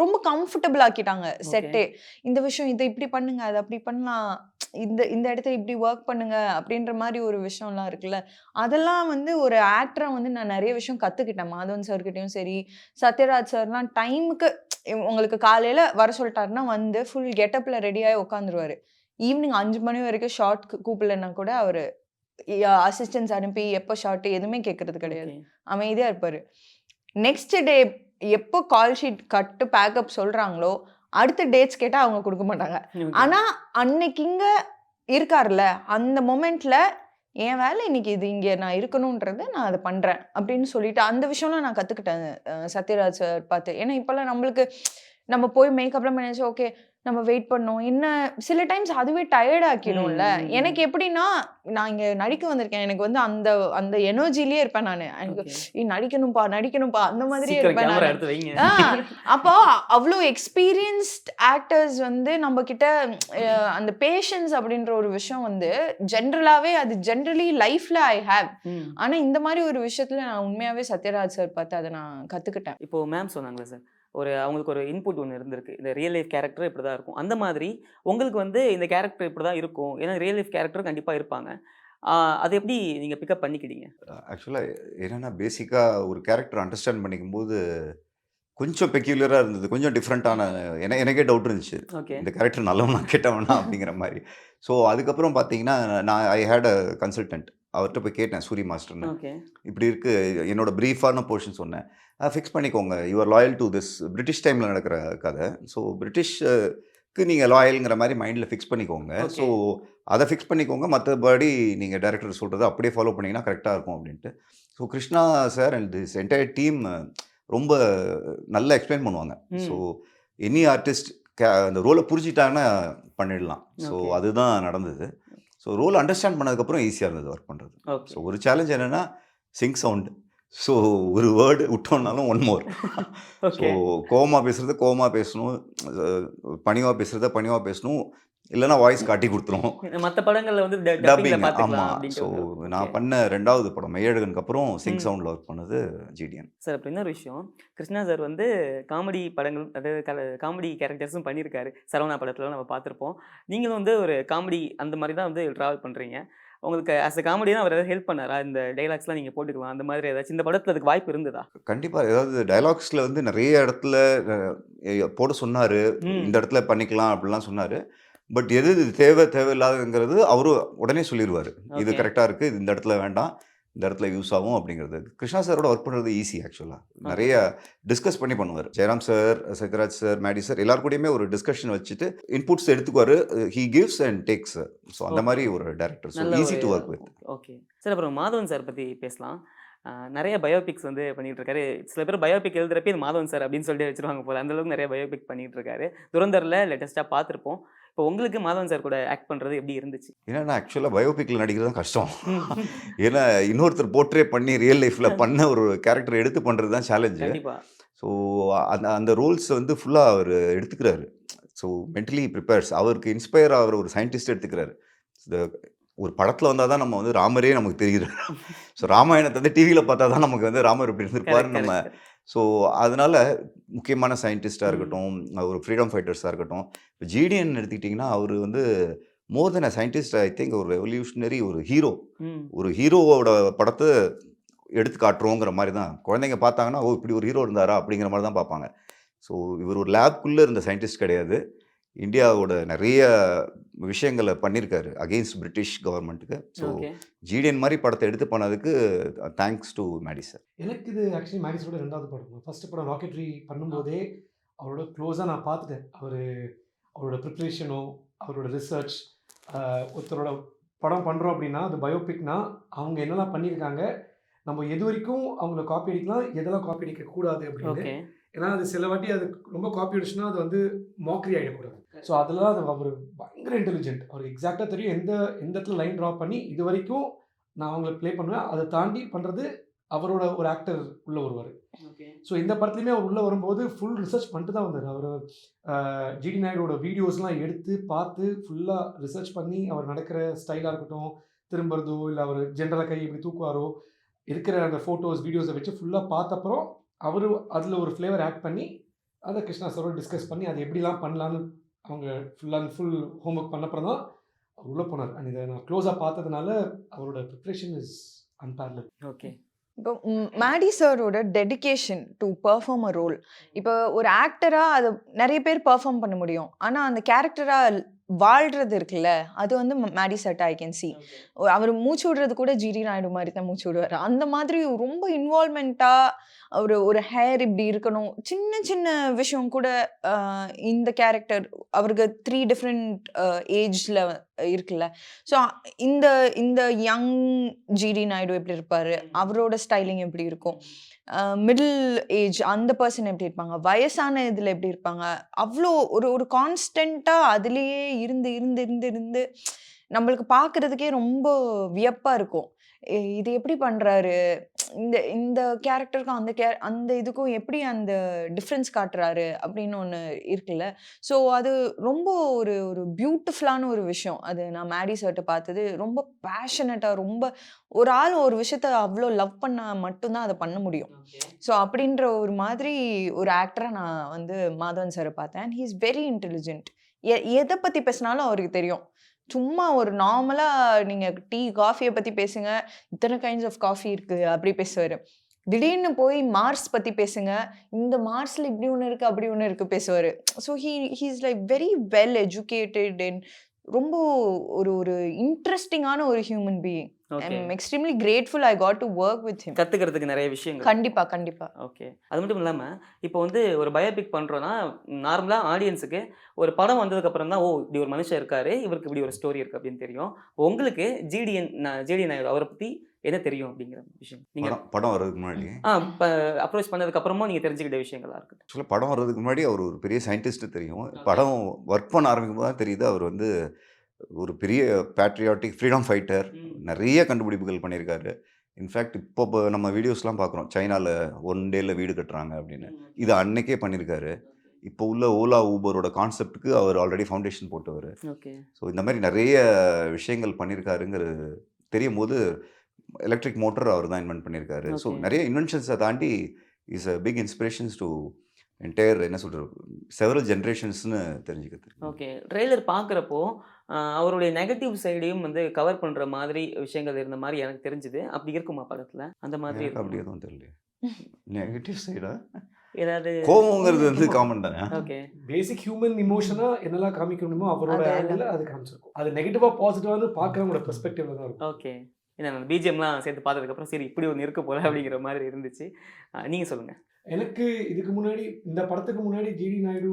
ரொம்ப கம்ஃபர்டபுள் ஆக்கிட்டாங்க செட்டே. இந்த விஷயம் இதை இப்படி பண்ணுங்க, அதை அப்படி பண்ணலாம், இந்த இந்த இடத்துல இப்படி ஒர்க் பண்ணுங்க அப்படின்ற மாதிரி ஒரு விஷயம்லாம் இருக்குல்ல. அதெல்லாம் வந்து ஒரு ஆக்டரா வந்து நான் நிறைய விஷயம் கற்றுக்கிட்டேன். மாதவன் சார்கிட்டையும் சரி, சத்யராஜ் சார்லாம் டைமுக்கு உங்களுக்கு காலையில் வர சொல்லிட்டாருன்னா வந்து ஃபுல் கெட்டப்பில் ரெடியாகி உட்காந்துருவார். ஈவினிங் 5 மணி வரைக்கும் ஷார்ட் கூப்பிடலன்னா கூட அவர் அசிஸ்டன்ஸ் அனுப்பி எப்போ ஷார்ட் எதுவுமே கேட்கறது கிடையாது, அமைதியாக இருப்பார். நெக்ஸ்ட் டே எப்போ கால் ஷீட் கட்டு பேக்கப் சொல்கிறாங்களோ அடுத்த டேட்ஸ் கேட்டால் அவங்க கொடுக்க மாட்டாங்க. ஆனால் அன்னைக்கு இங்கே இருக்கார்ல, அந்த மொமெண்ட்டில் என் வேலை இன்னைக்கு இது, இங்கே நான் இருக்கணுன்றது, நான் அதை பண்ணுறேன் அப்படின்னு சொல்லிட்டு அந்த விஷயம்லாம் நான் கற்றுக்கிட்டேன் சத்யராஜ் சார் பார்த்து. ஏன்னா இப்போல்லாம் நம்மளுக்கு நம்ம போய் மேக்கப்லாம் பண்ணி ஓகே நம்ம வெயிட் பண்ணோம், என்ன சில டைம்ஸ் அதுவே டயர்ட் ஆக்கிடும்ல. எனக்கு எப்படின்னா நான் இங்கே நடிக்க வந்திருக்கேன், எனக்கு வந்து அந்த அந்த எனர்ஜிலேயே இருப்பேன் நான். எனக்கு நடிக்கணும்ப்பா அந்த மாதிரியே இருப்பேன் நான். அப்போ அவ்வளோ எக்ஸ்பீரியன்ஸ்ட் ஆக்டர்ஸ் வந்து நம்ம கிட்ட அந்த பேஷன்ஸ் அப்படின்ற ஒரு விஷயம் வந்து ஜென்ரலாகவே அது ஜென்ரலி லைஃப்ல ஐ ஹேவ். ஆனால் இந்த மாதிரி ஒரு விஷயத்துல நான் உண்மையாகவே சத்யராஜ் சார் பார்த்து அதை நான் கற்றுக்கிட்டேன். இப்போ மேம் சொன்னாங்களே சார், அவங்களுக்கு ஒரு இன்புட் ஒன்று இருந்திருக்கு, இந்த ரியல் லைஃப் கேரக்டர் இப்படி தான் இருக்கும். அந்த மாதிரி உங்களுக்கு வந்து இந்த கேரக்டர் இப்படி தான் இருக்கும், ஏன்னா ரியல் லைஃப் கேரக்டர் கண்டிப்பாக இருப்பாங்க. அது எப்படி நீங்கள் பிக்கப் பண்ணிக்கிட்டீங்க? ஆக்சுவலாக என்னென்னா பேசிக்காக ஒரு கேரக்டர் அண்டர்ஸ்டாண்ட் பண்ணிக்கும்போது கொஞ்சம் பெக்யூலராக இருந்தது, கொஞ்சம் டிஃப்ரெண்ட்டான எனக்கே டவுட் இருந்துச்சு, இந்த கேரக்டர் நல்லவனா கெட்டவனா அப்படிங்கிற மாதிரி. ஸோ அதுக்கப்புறம் பார்த்தீங்கன்னா நான் ஐ ஹேட் அ கன்சல்டன்ட், அவர்கிட்ட போய் கேட்டேன், சூரி மாஸ்டர்னு, இப்படி இருக்குது என்னோட ப்ரீஃபான போர்ஷன் சொன்னேன், ஃபிக்ஸ் பண்ணிக்கோங்க, you are loyal to this, British டைமில் நடக்கிற கதை, ஸோ பிரிட்டிஷ்க்கு நீங்கள் லாயலுங்கிற மாதிரி மைண்டில் ஃபிக்ஸ் பண்ணிக்கோங்க, ஸோ அதை ஃபிக்ஸ் பண்ணிக்கோங்க, மற்றபடி நீங்கள் டைரக்டர் சொல்கிறத அப்படியே ஃபாலோ பண்ணிங்கன்னா கரெக்டாக இருக்கும் அப்படின்ட்டு. So Krishna sir and this entire team ரொம்ப நல்லா எக்ஸ்பிளைன் பண்ணுவாங்க. ஸோ எனி ஆர்டிஸ்ட் அந்த ரோலை புரிஞ்சிட்டாங்கன்னா பண்ணிடலாம். ஸோ அதுதான் நடந்தது. ஸோ ரோல் அண்டர்ஸ்டாண்ட் பண்ணதுக்கப்புறம் ஈஸியாக இருந்தது ஒர்க் பண்ணுறது. ஸோ ஒரு சேலஞ்ச் என்னென்னா சிங்க் சவுண்டு. ஸோ ஒரு வேர்டு விட்டோம்னாலும் ஒன் மோர். So okay. கோவமா பேசுறது கோவமா பேசணும், பணிவா பேசுறத பணிவா பேசணும், இல்லைன்னா வாய்ஸ் காட்டி கொடுத்துரும். மத்த படங்கள்ல வந்து டப்பிங்ல டப்பிங் பாத்துக்கலாம் ஆமாம். அப்படின்ட்டு ஸோ ஒரு நான் ஓகே. பண்ண 2வது படம் மெய்யழகனுக்கு அப்புறம் சிங் ம். சவுண்டில் ஒர்க் பண்ணது ஜிடிஎன். சார் அப்புறம் இன்னொரு விஷயம், கிருஷ்ணா சார் வந்து காமெடி படங்கள் அதாவது காமெடி கேரக்டர்ஸும் பண்ணியிருக்காரு. சரவணா படத்துல நம்ம பார்த்துருப்போம். நீங்களும் வந்து ஒரு காமெடி அந்த மாதிரி தான் வந்து ட்ராவல் பண்றீங்க. உங்களுக்கு ஆஸ் அ காமெடினா அவர் ஏதாவது ஹெல்ப் பண்ணாரா? இந்த டைலாக்ஸ்லாம் நீங்க போட்டுக்கலாம் அந்த மாதிரி ஏதாச்சும் இந்த படத்துல அதுக்கு வாய்ப்பு இருந்ததா? கண்டிப்பாக ஏதாவது டயலாக்ஸில் வந்து நிறைய இடத்துல போட சொன்னார், ம். இந்த இடத்துல பண்ணிக்கலாம் அப்படிலாம் சொன்னார். பட் எது இது தேவை தேவையில்லாதங்கிறது அவரு உடனே சொல்லிடுவார். இது ஓகே. கரெக்டாக இருக்குது, இது இந்த இடத்துல வேண்டாம், இந்த இடத்துல யூஸ் ஆகும் அப்படிங்கிறது. கிருஷ்ணா சாரோட ஒர்க் பண்ணுறது ஈஸி ஆக்சுவலாக. நிறைய டிஸ்கஸ் பண்ணி பண்ணுவார். Jayaram sir, Sathyaraj sir, Maddy sir எல்லார் கூடயுமே ஒரு டிஸ்கஷன் வச்சுட்டு இன்புட்ஸ் எடுத்துக்குவார். He gives and takes. So அந்த மாதிரி ஓகே. ஒரு டேரக்டர். ஸோ நல்ல ஈஸி ஒரு to work with. Okay. Sir அப்புறம் மாதவன் சார் பத்தி பேசலாம். நிறைய பயோபிக்ஸ் வந்து பண்ணிட்டு இருக்காரு. சில பேர் பயோபிக் எழுதுறப்ப இது மாதவன் சார் அப்படின்னு சொல்லிட்டு வச்சிருவாங்க போல. அந்த அளவுக்கு நிறைய பயோபிக் பண்ணிட்டு இருக்காரு. துரந்தர்ல லேட்டஸ்ட்டாக பார்த்துருப்போம். இப்போ உங்களுக்கு மாதவன் சார் கூட ஆக்ட் பண்றது எப்படி இருந்துச்சு? ஏன்னா நான் ஆக்சுவலாக பயோபிக்கில் நடிக்கிறது தான் கஷ்டம். ஏன்னா இன்னொருத்தர் போர்ட்ரே பண்ணி ரியல் லைஃப்பில் பண்ண ஒரு கேரக்டர் எடுத்து பண்ணுறது தான் சேலஞ்சு. கண்டிப்பா. ஸோ அந்த அந்த ரோல்ஸ் வந்து ஃபுல்லாக அவர் எடுத்துக்கிறாரு. So mentally prepares. அவருக்கு இன்ஸ்பயர் ஆகிற ஒரு சயின்டிஸ்ட் எடுத்துக்கிறாரு. இந்த ஒரு படத்தில் வந்தால் தான் நம்ம வந்து ராமரே நமக்கு தெரிகிறார். ஸோ ராமாயணத்தை வந்து டிவியில் பார்த்தா தான் நமக்கு வந்து ராமர் இப்படி கரெக்ட் இருந்திருப்பாருன்னு நம்ம. கரெக்ட். ஸோ அதனால் முக்கியமான சயின்டிஸ்ட்டாக ம். இருக்கட்டும், ஒரு ஃப்ரீடம் ஃபைட்டர்ஸாக இருக்கட்டும். இப்போ ஜிடிஎன் எடுத்துக்கிட்டிங்கன்னா அவர் வந்து மோர் தென் அ சயின்டிஸ்ட். ஐ திங்க் ஒரு ரெவல்யூஷனரி, ஒரு ஹீரோ. ம். ஒரு ஹீரோவோட படத்தை எடுத்து காட்டுறோங்கிற மாதிரி தான் குழந்தைங்க பார்த்தாங்கன்னா, ஓ இப்படி ஒரு ஹீரோ இருந்தாரா அப்படிங்கிற மாதிரி தான் பார்ப்பாங்க. ஸோ இவர் ஒரு லேப்குள்ளே இருந்த சயின்டிஸ்ட் கிடையாது. இந்தியாவோட நிறைய விஷயங்களை பண்ணியிருக்காரு அகெயின்ஸ்ட் பிரிட்டிஷ் கவர்மெண்ட்டுக்கு. So okay. ஜிடிஎன் மாதிரி படத்தை எடுத்து பண்ணதுக்கு தேங்க்ஸ் டு மேடி சார். எனக்கு இது ஆக்சுவலி மேடிஸோட 2வது படம். ஃபர்ஸ்ட் படம் ராக்கெட்ரி பண்ணும்போதே அவரோட க்ளோஸாக நான் பார்த்துட்டேன். அவரோட ப்ரிப்ரேஷனோ, அவரோட ரிசர்ச், ஒருத்தரோட படம் பண்ணுறோம் அப்படின்னா அது பயோபிக்னா அவங்க என்னெல்லாம் பண்ணியிருக்காங்க, நம்ம எது வரைக்கும் அவங்கள காப்பி அடிக்கலாம், எதெல்லாம் காப்பி அடிக்கக்கூடாது அப்படின்னு. ஓகே. ஏன்னா அது சில வாட்டி அது ரொம்ப காப்பி அடிச்சுன்னா அது வந்து மாக்ரி ஆகிடக்கூடாது. ஸோ அதெல்லாம் அது அவர் பயங்கர இன்டெலிஜென்ட். அவருக்கு எக்ஸாக்டாக தெரியும் எந்த இடத்துல லைன் ட்ரா பண்ணி இது வரைக்கும் நான் அவங்கள ப்ளே பண்ணுவேன், அதை தாண்டி பண்ணுறது அவரோட ஒரு ஆக்டர் உள்ளே வருவார். ஓகே. ஸோ இந்த படத்துலையுமே அவர் உள்ளே வரும்போது ஃபுல் ரிசர்ச் பண்ணிட்டு தான் வந்தார். அவர் ஜிடி நாயுடோட வீடியோஸ்லாம் எடுத்து பார்த்து ஃபுல்லாக ரிசர்ச் பண்ணி அவர் நடக்கிற ஸ்டைலாக இருக்கட்டும், திரும்புறதோ இல்லை அவர் ஜென்ரலாக கை எப்படி தூக்குவாரோ, இருக்கிற அந்த ஃபோட்டோஸ் வீடியோஸை வச்சு ஃபுல்லாக பார்த்தப்பறம் அவர் அதில் ஒரு ஃப்ளேவர் ஆட் பண்ணி அதை கிருஷ்ணா சாரோட டிஸ்கஸ் பண்ணி அதை எப்படிலாம் பண்ணலான்னு அவங்க ஃபுல் ஹோம்ஒர்க் பண்ணப்பறம் தான் அவர் உள்ளே போனார். அண்ட் இதை நான் க்ளோஸாக பார்த்ததுனால அவரோட ப்ரிப்ரேஷன் இஸ் அன்பேரலல். ஓகே. இப்போ மேடி சாரோட dedication to perform a role. இப்போ ஒரு ஆக்டராக அதை நிறைய பேர் பெர்ஃபார்ம் பண்ண முடியும். ஆனால் அந்த கேரக்டராக வாழ்கிறது இருக்குல்ல, அது வந்து மேடி சார்ட்ட ஐ கேன் சி. அவர் மூச்சு விடுறது கூட ஜிடி நாயுடு மாதிரி தான் மூச்சு விடுவார். அந்த மாதிரி ரொம்ப இன்வால்மெண்ட்டாக ஒரு ஹேர் இப்படி இருக்கணும், சின்ன சின்ன விஷயம் கூட இந்த கேரக்டர் அவருக்கு 3 டிஃப்ரெண்ட் ஏஜில் இருக்குல்ல. ஸோ இந்த இந்த யங் ஜிடி நாயுடு எப்படி இருப்பார், அவரோட ஸ்டைலிங் எப்படி இருக்கும், மிடில் ஏஜ் அந்த பர்சன் எப்படி இருப்பாங்க, வயசான இதில் எப்படி இருப்பாங்க, அவ்வளோ ஒரு கான்ஸ்டண்ட்டாக அதுலேயே இருந்து இருந்து இருந்து இருந்து நம்மளுக்கு பார்க்குறதுக்கே ரொம்ப வியப்பாக இருக்கும். இது எப்படி பண்ணுறாரு, இந்த இந்த கேரக்டருக்கும் அந்த இதுக்கும் எப்படி அந்த டிஃப்ரென்ஸ் காட்டுறாரு அப்படின்னு ஒன்று இருக்குல்ல. ஸோ அது ரொம்ப ஒரு பியூட்டிஃபுல்லான ஒரு விஷயம். அது நான் மேடி சார்ட்ட பார்த்தது ரொம்ப பேஷனட்டாக, ரொம்ப ஒரு ஆள் ஒரு விஷயத்த அவ்வளோ லவ் பண்ணால் மட்டும்தான் அதை பண்ண முடியும். ஸோ அப்படின்ற ஒரு மாதிரி ஒரு ஆக்டராக நான் வந்து மாதவன் சாரை பார்த்தேன். He is very intelligent. எதை பற்றி பேசினாலும் அவருக்கு தெரியும். சும்மா ஒரு நார்மலாக நீங்கள் டீ காஃபியை பற்றி பேசுங்க, இத்தனை கைண்ட்ஸ் ஆஃப் காஃபி இருக்குது அப்படி பேசுவார். திடீர்னு போய் மார்ஸ் பற்றி பேசுங்க, இந்த மார்ஸில் இப்படி ஒன்று இருக்குது அப்படி ஒன்று இருக்குது பேசுவார். So he's like very well educated and ரொம்ப ஒரு இன்ட்ரெஸ்டிங்கான ஒரு human being. I am extremely grateful I got to work with him. கற்றுக்கிறதுக்கு நிறைய விஷயங்கள். கண்டிப்பாக. ஓகே. அது மட்டும் இல்லாமல் இப்போ வந்து ஒரு பயோபிக் பண்ணுறோன்னா நார்மலாக ஆடியன்ஸுக்கு ஒரு படம் வந்ததுக்கப்புறம் தான், ஓ இப்படி ஒரு மனுஷன் இருக்காரு, இவருக்கு இப்படி ஒரு ஸ்டோரி இருக்குது அப்படின்னு தெரியும். உங்களுக்கு ஜிடி நாயுடு அவரை பற்றி என்ன தெரியும் அப்படிங்கிற விஷயம் நீங்கள் படம் வர்றதுக்கு முன்னாடி இப்போ அப்ரோச் பண்ணதுக்கப்புறமும் நீங்கள் தெரிஞ்சுக்கிட்ட விஷயங்களாக இருக்குது. ஆக்சுவலாக படம் வர்றதுக்கு முன்னாடி அவர் ஒரு பெரிய சயின்டிஸ்ட்டு தெரியும். படம் ஒர்க் பண்ண ஆரம்பிக்கும் போது தான் தெரியுது அவர் வந்து ஒரு பெரிய பேட்ரியாட்டிக் ஃப்ரீடம் ஃபைட்டர். நிறைய கண்டுபிடிப்புகள் பண்ணியிருக்காரு. இன்ஃபேக்ட் இப்போ நம்ம வீடியோஸ்லாம் பார்க்குறோம், சைனாவில் 1 டேயில் வீடு கட்டுறாங்க அப்படின்னு. இது அன்னைக்கே பண்ணியிருக்காரு. இப்போ உள்ள ஓலா ஊபரோட கான்செப்ட்டுக்கு அவர் ஆல்ரெடி ஃபவுண்டேஷன் போட்டவர். ஓகே. ஸோ இந்த மாதிரி நிறைய விஷயங்கள் பண்ணியிருக்காருங்கிறது தெரியும் போது, எலக்ட்ரிக் மோட்டர் அவர் தான் இன்வென்ட் பண்ணியிருக்காரு. So Okay. நிறைய இன்வென்ஷன்ஸை தாண்டி is a big inspirations to entire என்ன சொல்கிறது செவரல் ஜென்ரேஷன்ஸ்னு தெரிஞ்சுக்கிறது. ஓகே. ட்ரெய்லர் பார்க்குறப்போ அவருடைய நெகட்டிவ் சைடையும் வந்து கவர் பண்ணுற மாதிரி விஷயங்கள் இருந்த மாதிரி எனக்கு தெரிஞ்சுது. அப்படி இருக்குமா படத்தில்? அந்த மாதிரி எனக்கு அப்படி இருக்குமா? எதுவும் தெரியல. நெகட்டிவ் சைடா ஏதாவது கோவங்கிறது வந்து காமன் தானே. ஓகே. பேசிக் ஹியூமன் இமோஷனா என்னெல்லாம் காமிக்க முடியுமோ அவரோட அதெல்லாம். ஆங்கிள் அது காமிச்சிருக்கும். அது நெகட்டிவா பாசிட்டிவானு பார்க்குறவங்களோட பெர்ஸ்பெக்டிவ்ல தான் இருக்கும். ஓகே. ஏன்னா அந்த பிஜிஎம்லாம் சேர்த்து பார்த்ததுக்கப்புறம் சரி இப்படி ஒன்று இருக்க போல அப்படிங்கிற மாதிரி இருந்துச்சு. நீங்கள் சொல்லுங்கள். எனக்கு இதுக்கு முன்னாடி இந்த படத்துக்கு முன்னாடி ஜிடி நாயுடு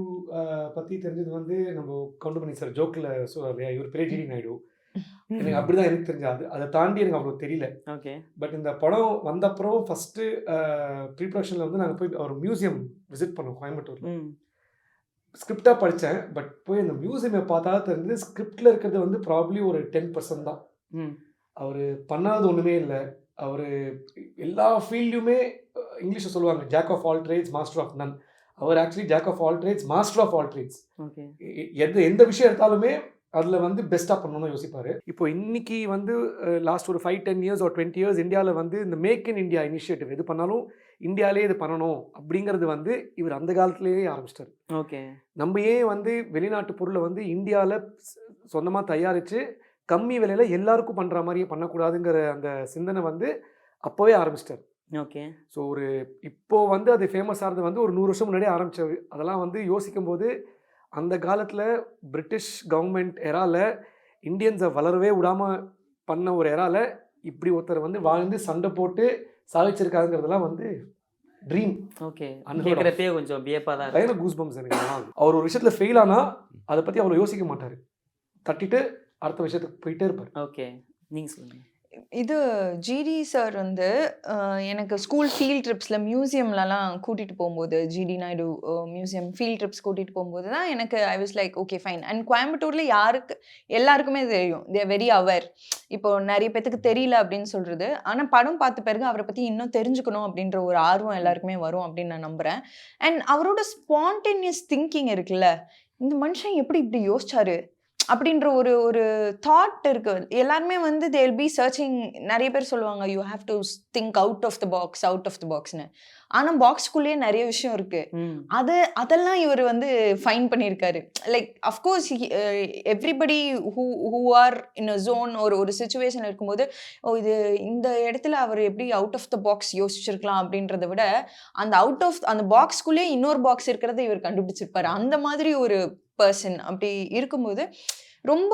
பற்றி தெரிஞ்சது வந்து நம்ம கவுண்டமணி சார் ஜோக்கில் இவர் பெரிய ஜிடி நாயுடு. எனக்கு அப்படிதான் எனக்கு தெரிஞ்சது. அதை தாண்டி எனக்கு அவ்வளோ தெரியல. ஓகே. பட் இந்த படம் வந்தப்புறம் ஃபஸ்ட்டு ப்ரீ ப்ரொடக்ஷனில் வந்து நாங்கள் போய் ஒரு மியூசியம் விசிட் பண்ணோம் கோயம்புத்தூரில். ம். ஸ்கிரிப்டாக படித்தேன். பட் போய் அந்த மியூசியமை பார்த்தா தெரிஞ்சது ஸ்கிரிப்டில் இருக்கிறது வந்து ப்ராப்ளி ஒரு 10% தான். ம். அவர் பண்ணாதது ஒன்றுமே இல்லை. அவர் எல்லா ஃபீல்டுமே இங்கிலீஷில் சொல்லுவாங்க jack of all trades master of none. அவர் actually jack of all trades master of all trades. Okay. எந்த விஷயம் எடுத்தாலுமே அதில் வந்து பெஸ்ட்டாக பண்ணணும்னு யோசிப்பார். இப்போ இன்னைக்கு வந்து லாஸ்ட் ஒரு 5-10 இயர்ஸ் ஒரு 20 இயர்ஸ் இந்தியாவில் வந்து இந்த மேக் இன் இந்தியா இனிஷியேட்டிவ் எது பண்ணாலும் இந்தியாவிலே இது பண்ணணும் அப்படிங்கிறது வந்து இவர் அந்த காலத்துலேயே ஆரம்பிச்சிட்டார். ஓகே. நம்ம ஏன் வந்து வெளிநாட்டு பொருளை வந்து இந்தியாவில் சொந்தமாக தயாரித்து கம்மி விலையில் எல்லாருக்கும் பண்ணுற மாதிரியே பண்ணக்கூடாதுங்கிற அந்த சிந்தனை வந்து அப்போவே ஆரம்பிச்சிட்டார். ஓகே. ஸோ ஒரு இப்போது வந்து அது ஃபேமஸ் ஆகிறது வந்து ஒரு 100 வருஷம் முன்னாடியே ஆரம்பித்தது. அதெல்லாம் வந்து யோசிக்கும் போது அந்த காலத்தில் பிரிட்டிஷ் கவர்மெண்ட் எரால இந்தியன்ஸை வளரவே விடாமல் பண்ண ஒரு எரால இப்படி ஒருத்தர் வந்து வாழ்ந்து சண்டை போட்டு சாதிச்சிருக்காங்கிறதுலாம் வந்து ட்ரீம். ஓகே. Unheard of. கேட்குறப்பே கொஞ்சம் வியப்பாக தான் லைன் கூஸ் பம்ஸ் எனக்கு அதெல்லாம். அவர் ஒரு விஷயத்தில் ஃபெயில் ஆனால் அதை பற்றி அவ்வளோ யோசிக்க மாட்டார். தட்டிட்டு அடுத்த விஷயத்துக்கு போயிட்டே இருப்பார். ஓகே. நீங்கள் சொல்லுங்கள். இது ஜிடி சார் வந்து எனக்கு ஸ்கூல் ஃபீல்ட் ட்ரிப்ஸில் மியூசியம்லலாம் கூட்டிகிட்டு போகும்போது GD Naidu museum field trips கூட்டிகிட்டு போகும்போது தான் எனக்கு I was like okay fine. And கோயம்புத்தூரில் எல்லாருக்குமே தெரியும், தே வெரி அவேர். இப்போ நிறைய பேத்துக்கு தெரியல அப்படின்னு சொல்கிறது. ஆனால் படம் பார்த்த பிறகு அவரை பற்றி இன்னும் தெரிஞ்சுக்கணும் அப்படின்ற ஒரு ஆர்வம் எல்லாருக்குமே வரும் அப்படின்னு நான் நம்புகிறேன். அண்ட் அவரோட ஸ்பான்டேனியஸ் திங்கிங் இருக்குல்ல, இந்த மனுஷன் எப்படி இப்படி யோசிச்சாரு அப்படின்ற ஒரு ஒரு தாட் இருக்கு. எல்லாருமே வந்து தே வில் பி சர்ச்சிங். நிறைய பேர் சொல்லுவாங்க you have to think out of the பாக்ஸ்னு. ஆனால் பாக்ஸ்குள்ளேயே நிறைய விஷயம் இருக்கு. ம். அதெல்லாம் இவர் வந்து ஃபைன் பண்ணியிருக்காரு. Like of course everybody who are in a zone ஒரு சுச்சுவேஷன் இருக்கும்போது இது இந்த இடத்துல அவர் எப்படி அவுட் ஆஃப் த பாக்ஸ் யோசிச்சிருக்கலாம் அப்படின்றத விட அந்த பாக்ஸ்குள்ளேயே இன்னொரு பாக்ஸ் இருக்கிறத இவர் கண்டுபிடிச்சிருப்பாரு. அந்த மாதிரி ஒரு பர்சன். அப்படி இருக்கும்போது ரொம்ப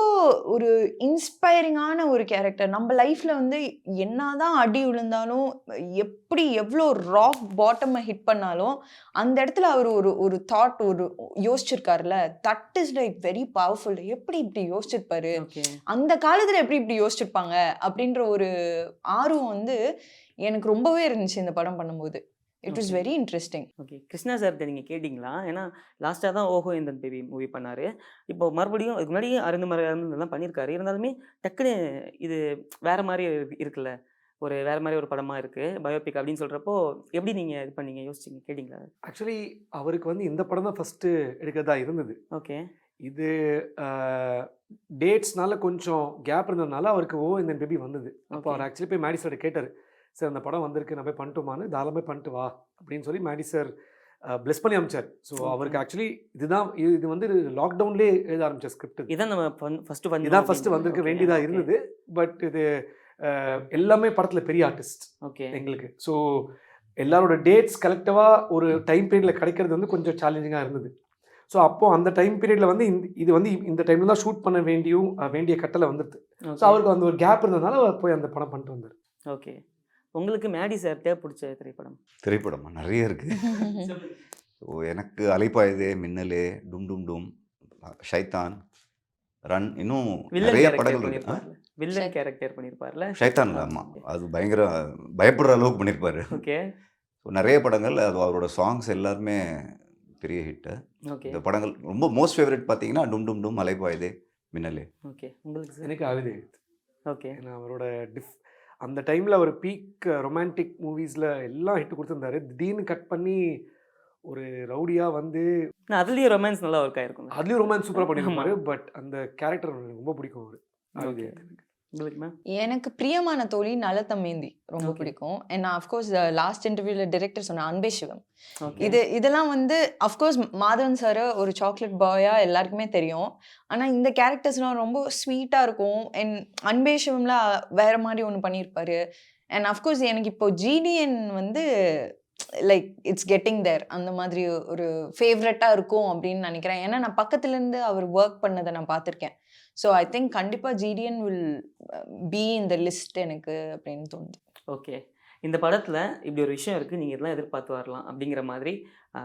ஒரு இன்ஸ்பைரிங்கான ஒரு கேரக்டர். நம்ம லைஃப்பில் வந்து என்னதான் அடி விழுந்தாலும் எவ்வளோ ராக் பாட்டமை ஹிட் பண்ணாலும் அந்த இடத்துல அவர் ஒரு தாட் யோசிச்சிருக்காருல்ல, that is like very powerful. எப்படி இப்படி யோசிச்சிருப்பாரு, ஓகே. அந்த காலத்தில் எப்படி இப்படி யோசிச்சிருப்பாங்க அப்படின்ற ஒரு ஆர்வம் வந்து எனக்கு ரொம்பவே இருந்துச்சு இந்த படம் பண்ணும்போது. It was very interesting. Okay. Krishna சார்கிட்ட நீங்கள் கேட்டிங்களா? ஏன்னா லாஸ்ட்டாக தான் ஓஹோ இந்த பேபி மூவி பண்ணார். இப்போ மறுபடியும் இதுக்கு முன்னாடி அருந்தெல்லாம் பண்ணியிருக்காரு. இருந்தாலுமே டக்குன்னு இது வேறு மாதிரி இருக்குல்ல, வேறு மாதிரி ஒரு படமாக இருக்குது பயோபிக் அப்படின்னு சொல்கிறப்போ எப்படி நீங்கள் இது பண்ணீங்க, யோசிச்சிங்க, கேட்டிங்களா? ஆக்சுவலி அவருக்கு வந்து இந்த படம் தான் ஃபஸ்ட்டு எடுக்கிறதா இருந்தது. ஓகே. இது டேட்ஸ்னால கொஞ்சம் கேப் இருந்ததுனால அவருக்கு இந்த பேபி வந்தது. அப்போ அவர் ஆக்சுவலி போய் மேடி சார் கேட்டார், சார் அந்த படம் வந்திருக்கு நான் போய் பண்ணிட்டுமான்னு. தாராளமாக பண்ணிட்டு வா அப்படின்னு சொல்லி மேடி சார் பிளஸ் பண்ணி அமிச்சார். ஸோ அவருக்கு ஆக்சுவலி இது வந்து லாக்டவுன்லேயே எழுத ஆரம்பிச்ச ஸ்கிரிப்ட். இதான் நம்ம ஃபஸ்ட்டு வந்திருக்க வேண்டியதாக இருந்தது. பட் இது எல்லாமே படத்தில் பெரிய ஆர்டிஸ்ட் ஓகே எங்களுக்கு. ஸோ எல்லாரோட டேட்ஸ் கலெக்டிவாக ஒரு டைம் பீரியடில் கிடைக்கிறது வந்து கொஞ்சம் சேலஞ்சிங்காக இருந்தது. ஸோ அப்போது அந்த டைம் பீரியடில் வந்து இது வந்து இந்த டைமில் தான் ஷூட் பண்ண வேண்டிய கட்டளை வந்துடுது. ஸோ அவருக்கு அந்த ஒரு கேப் இருந்ததுனால அவர் போய் அந்த படம் பண்ணிட்டு வந்தார். ஓகே. உங்களுக்கு மேடி சார் பிடிச்ச திரைப்படம் நிறைய இருக்குது. ஸோ எனக்கு அலைப்பாயுதே, மின்னலே, டும் டும் டும், ஷைத்தான், ரன், இன்னும் நிறைய படங்கள் இருக்கு. வில்லன் கேரக்டர் பண்ணியிருப்பார்ல ஷைத்தான். ஆமாம், அது பயங்கர பயப்படுற அளவுக்கு பண்ணியிருப்பாரு. ஓகே. ஸோ நிறைய படங்கள், அது அவரோட சாங்ஸ் எல்லாருமே பெரிய ஹிட்டு. ஓகே. இந்த படங்கள் ரொம்ப மோஸ்ட் ஃபேவரட் பார்த்தீங்கன்னா டும் டும் டும், அலைப்பாயுதே, மின்னலே. ஓகே. உங்களுக்கு எனக்கு ஆகுது. ஓகே. ஏன்னா அவரோட அந்த டைமில் அவர் பீக் ரொமான்டிக் மூவிஸில் எல்லாம் ஹிட் கொடுத்துருந்தாரு. திடீர்னு கட் பண்ணி ஒரு ரவுடியாக வந்து அதுலேயும் ரொமான்ஸ் நல்லா ஒர்க் ஆயிருக்கும். அதுலேயும் ரொமான்ஸ் சூப்பராக பண்ணியிருப்பாரு. பட் அந்த கேரக்டர் எனக்கு ரொம்ப பிடிக்கும் அவர். ஓகே, உங்களுக்கு மேம்? எனக்கு பிரியமான தோழி நலத்தமேந்தி ரொம்ப பிடிக்கும். அண்ட் நான் அஃப்கோர்ஸ் லாஸ்ட் இன்டர்வியூவில் டிரெக்டர் சொன்ன அன்பே சிவம், இதெல்லாம் வந்து அஃப்கோர்ஸ் மாதவன் சார் ஒரு சாக்லேட் பாயா எல்லாருக்குமே தெரியும். ஆனால் இந்த கேரக்டர்ஸ்லாம் ரொம்ப ஸ்வீட்டாக இருக்கும். அண்ட் அன்பே சிவம்ல வேற மாதிரி ஒன்று பண்ணியிருப்பாரு. அண்ட் அஃப்கோர்ஸ் எனக்கு இப்போ ஜிடிஎன் வந்து லைக் இட்ஸ் கெட்டிங் தேர் அந்த மாதிரி ஒரு ஃபேவரட்டாக இருக்கும் அப்படின்னு நினைக்கிறேன். ஏன்னா நான் பக்கத்துலேருந்து அவர் ஒர்க் பண்ணதை நான் பார்த்துருக்கேன். ஸோ ஐ திங்க் கண்டிப்பாக ஜிடிஎன் வில் பி இந்த லிஸ்ட் எனக்கு அப்படின்னு தோணுது. ஓகே, இந்த படத்தில் இப்படி ஒரு விஷயம் இருக்குது, நீங்கள் இதெல்லாம் எதிர்பார்த்து வரலாம் அப்படிங்கிற மாதிரி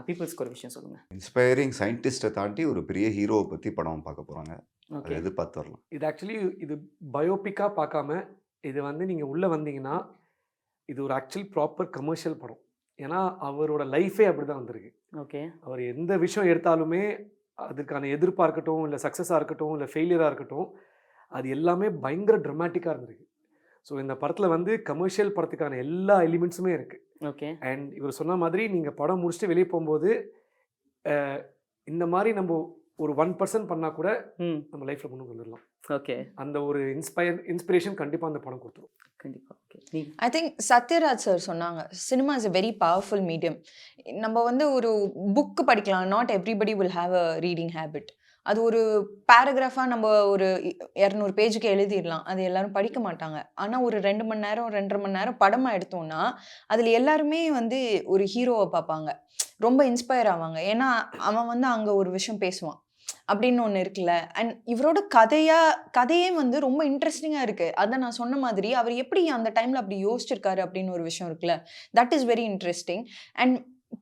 பீப்புள்ஸ்க்கு ஒரு விஷயம் சொல்லுங்கள். இன்ஸ்பைரிங் சயின்டிஸ்ட்டை தாண்டி ஒரு பெரிய ஹீரோவை பற்றி படம் பார்க்க போகிறாங்க. ஓகே, அதை எதிர்பார்த்து வரலாம். இது ஆக்சுவலி இது பயோபிக்காக பார்க்காம இது வந்து நீங்கள் உள்ளே வந்தீங்கன்னா இது ஒரு ஆக்சுவல் ப்ராப்பர் கமர்ஷியல் படம். ஏன்னா அவரோட லைஃபே அப்படி தான் வந்திருக்கு. ஓகே, அவர் எந்த விஷயம் எடுத்தாலுமே அதுக்கான எதிர்ப்பாக இருக்கட்டும், இல்லை சக்ஸஸாக இருக்கட்டும், இல்லை ஃபெயிலியராக இருக்கட்டும், அது எல்லாமே பயங்கர ட்ரமாட்டிக்காக இருந்திருக்கு. ஸோ இந்த படத்தில் வந்து கமர்ஷியல் படத்துக்கான எல்லா எலிமெண்ட்ஸுமே இருக்குது. ஓகே, அண்ட் இவர் சொன்ன மாதிரி நீங்கள் படம் முடிச்சுட்டு வெளியே போகும்போது இந்த மாதிரி நம்ம ஒரு 1% பண்ணால் கூட நம்ம லைஃப்பில் முன்னுக்கு வந்துடலாம். ஓகே, அந்த ஒரு இன்ஸ்பிரேஷன் கண்டிப்பாக அந்த படம் கொடுத்துரும். கண்டிப்பாக. Okay, I think Sathyaraj sir சொன்னாங்க cinema is a very powerful medium. நம்ம வந்து ஒரு புக்கு படிக்கலாம், not everybody will have a reading habit. அது ஒரு பேராகிராஃபாக நம்ம ஒரு 200 பேஜுக்கு எழுதிடலாம், அது எல்லாரும் படிக்க மாட்டாங்க. ஆனால் ஒரு 2 மணி நேரம் 2.5 மணி நேரம் படமாக எடுத்தோம்னா அதில் எல்லாருமே வந்து ஒரு ஹீரோவை பார்ப்பாங்க, ரொம்ப இன்ஸ்பயர் ஆவாங்க. ஏன்னா அவன் வந்து அங்கே ஒரு விஷயம் பேசுவான் அப்படின்னு ஒன்று இருக்குல்ல. அண்ட் இவரோட கதையே வந்து ரொம்ப இன்ட்ரெஸ்டிங்காக இருக்குது. அதை நான் சொன்ன மாதிரி அவர் எப்படி அந்த டைமில் அப்படி யோசிச்சிருக்காரு அப்படின்னு ஒரு விஷயம் இருக்குல்ல, that is very interesting. And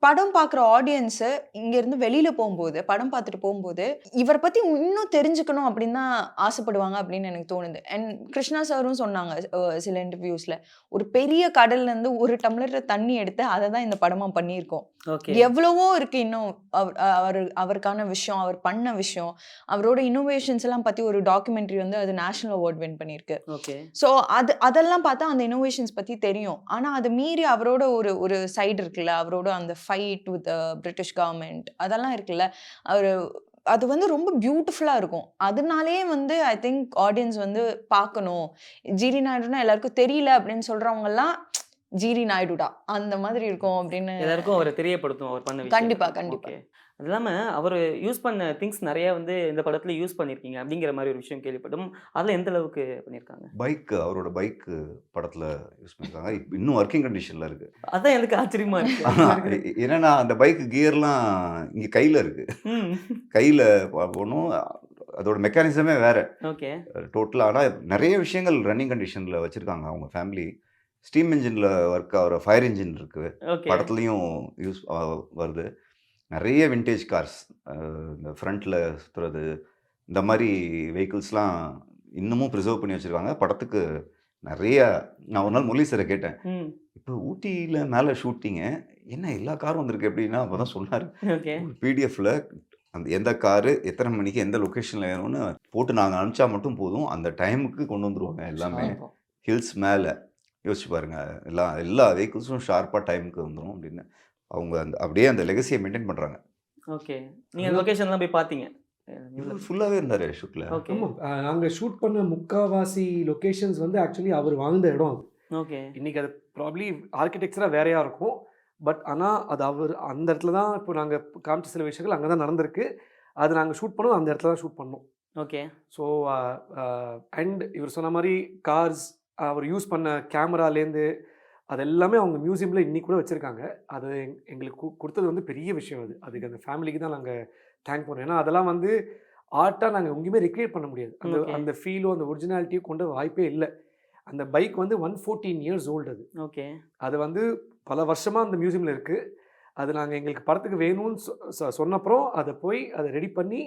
படம் பார்க்குற ஆடியன்ஸு இங்கேருந்து வெளியில் போகும்போது, படம் பார்த்துட்டு போகும்போது இவரை பற்றி இன்னும் தெரிஞ்சுக்கணும் அப்படின்னு தான் ஆசைப்படுவாங்க அப்படின்னு எனக்கு தோணுது. அண்ட் கிருஷ்ணா சாரும் சொன்னாங்க சில இன்டர்வியூஸில், ஒரு பெரிய கடல்லேருந்து ஒரு டம்ளர் தண்ணி எடுத்து அதை தான் இந்த படமாக பண்ணியிருக்கோம். ஓகே, எவ்வளவோ இருக்கு இன்னும். அவருக்கான விஷயம், அவர் பண்ண விஷயம், அவரோட இன்னோவேஷன்ஸ் எல்லாம் பற்றி ஒரு டாக்குமெண்ட்ரி வந்து அது நேஷனல் அவார்ட் வின் பண்ணியிருக்கு. ஓகே, ஸோ அதெல்லாம் பார்த்தா அந்த இன்னோவேஷன்ஸ் பற்றி தெரியும். ஆனால் அது மீறி அவரோட ஒரு சைடு இருக்குல்ல, அவரோட அந்த ஃபைட் வித் பிரிட்டிஷ் கவர்மெண்ட் அதெல்லாம் இருக்குல்ல, அது வந்து ரொம்ப பியூட்டிஃபுல்லாக இருக்கும். அதனாலே வந்து ஐ திங்க் ஆடியன்ஸ் வந்து பார்க்கணும். ஜிடி நாயுடுனா எல்லாருக்கும் தெரியல அப்படின்னு சொல்கிறவங்கலாம் ஜிடி நாயுடுடா அந்த மாதிரி இருக்கும் அப்படின்னு எல்லாருக்கும் அவரை தெரியப்படுத்தும் அவர் பண்ண விஷயம். கண்டிப்பா, கண்டிப்பா. ஓகே, அது இல்லாமல் அவர் யூஸ் பண்ண திங்ஸ் நிறைய வந்து இந்த படத்தில் யூஸ் பண்ணியிருக்கீங்க அப்படிங்கிற மாதிரி ஒரு விஷயம் கேள்விப்பட்டோம். அதில் எந்த அளவுக்கு பண்ணியிருக்காங்க? அவரோட பைக்கு படத்தில் யூஸ் பண்ணியிருக்காங்க. இப்போ இன்னும் ஒர்க்கிங் கண்டிஷனில் இருக்குது. அதான் எனக்கு ஆச்சரியமா இருக்கு. ஏன்னா அந்த பைக்கு கியர்லாம் இங்கே கையில் இருக்குது, கையில் போகணும். அதோட மெக்கானிசமே வேறு ஓகே, டோட்டலாக. ஆனால் நிறைய விஷயங்கள் ரன்னிங் கண்டிஷனில் வச்சுருக்காங்க அவங்க ஃபேமிலி. ஸ்டீம் இன்ஜினில் ஒர்க் ஆகிற ஃபயர் இன்ஜின் இருக்குது, ஓகே, படத்துலையும் யூஸ் வருது. நிறைய விண்டேஜ் கார்ஸ், இந்த ஃப்ரண்ட்டில் சுற்றுறது, இந்த மாதிரி வெஹிக்கிள்ஸ்லாம் இன்னமும் ப்ரிசர்வ் பண்ணி வச்சுருக்காங்க படத்துக்கு. நிறைய நான் ஒரு நாள் முரளி சாரை கேட்டேன், இப்போ ஊட்டியில் மேலே ஷூட்டிங்கு என்ன எல்லா காரும் வந்திருக்கு அப்படின்னா, அப்போ தான் சொன்னார், ஓகே, பிடிஎஃப்பில் அந்த எந்த காரு எத்தனை மணிக்கு எந்த லொக்கேஷனில் வேணும்னு போட்டு நாங்கள் அனுப்பிச்சா மட்டும் போதும், அந்த டைமுக்கு கொண்டு வந்துடுவாங்க எல்லாமே. ஹில்ஸ் மேலே யோசிச்சு பாருங்க, எல்லா வெஹிக்கிள்ஸும் ஷார்ப்பாக டைமுக்கு வந்துடும் அப்படின்னு அவங்க அப்படியே அந்த லெகசியை மெயின்டைன் பண்ணுறாங்க. ஓகே, நீங்கள் லொக்கேஷன்லாம் போய் பார்த்தீங்க? ஃபுல்லாகவே இருந்தார் ஷூட்டில். ஓகே, நாங்கள் ஷூட் பண்ண முக்காவாசி லொக்கேஷன்ஸ் வந்து ஆக்சுவலி அவர் வாழ்ந்த இடம் அது. ஓகே, இன்றைக்கி அது ப்ராப்ளி ஆர்கிடெக்சராக வேறையாக இருக்கும். பட் ஆனால் அது அவர் அந்த இடத்துல தான் இப்போ நாங்கள் காமிச்ச சில விஷயங்கள் அங்கே தான் நடந்திருக்கு. அது நாங்கள் ஷூட் பண்ணோம், அந்த இடத்துல தான் ஷூட் பண்ணோம். ஓகே, ஸோ அண்ட் இவர் சொன்ன மாதிரி கார்ஸ், அவர் யூஸ் பண்ண கேமராலேருந்து அது எல்லாமே அவங்க மியூசியமில் இன்னைக்கு கூட வச்சுருக்காங்க. அது எங்களுக்கு கொடுத்தது வந்து பெரிய விஷயம். அதுக்கு அந்த ஃபேமிலிக்கு தான் நாங்கள் தேங்க் பண்ணுறோம். ஏன்னா அதெல்லாம் வந்து ஆர்ட்டாக நாங்கள் எங்கேயுமே ரெக்ரியேட் பண்ண முடியாது. அந்த ஃபீலும் அந்த ஒரிஜினாலிட்டியும் கொண்ட வாய்ப்பே இல்லை. அந்த பைக் வந்து 114 years old அது. ஓகே, அது வந்து பல வருஷமாக அந்த மியூசியமில் இருக்குது. அது நாங்கள் எங்களுக்கு படத்துக்கு வேணும்னு சொன்னப்புறம் அதை ரெடி பண்ணி